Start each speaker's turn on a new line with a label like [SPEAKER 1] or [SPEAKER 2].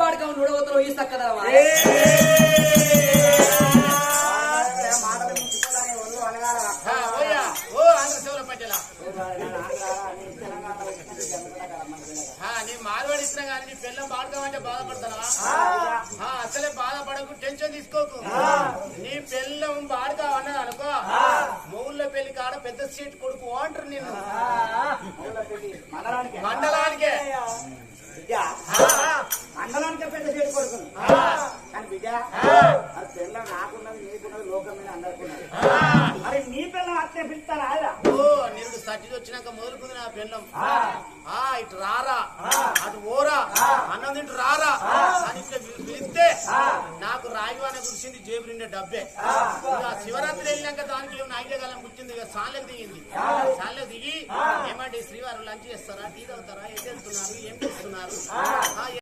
[SPEAKER 1] బాడుగా నూడవతలో ఈ సక్కదా
[SPEAKER 2] నేను మారవాడిస్తున్నా కానీ నీ పిల్లం బాడుకోమంటే బాధపడతానా? అసలే బాధపడకు, టెన్షన్ తీసుకోకు. నీ పిల్లం బాడుగా అన్నది అనుకో, మూల పెళ్లి కాడ పెద్ద సీట్ కొడుకు అంటారు నేను మండలానికే
[SPEAKER 3] మండలానికే పెద్ద సీట్ కొడుకు. కానీ బిడ్డ పిల్ల నాకున్నది నీకున్నది లోకం మీద అందరుకున్నది. మరి నీ పిల్లం అట్లే పిలుస్తారా?
[SPEAKER 2] నిరుడు సర్టిది వచ్చినాక మొదలుకుంది నా పిల్లం. ఇటు రారా అటు ఓరా అన్నం తింటూ రారా అని ఇట్లా పిలిస్తే నాకు రాయివాన కురిసింది, జేబు నిండే డబ్బే. ఇక శివరాత్రి వెళ్ళినాక దానికి నాయకగాలం కూర్చుంది. ఇక సాన్లకు దిగింది. సాన్లకు దిగి ఏమంటే శ్రీవారు లంచ్ చేస్తారా, టీ తాగుతారా, ఏం చేస్తున్నారు, ఏం చేస్తున్నారు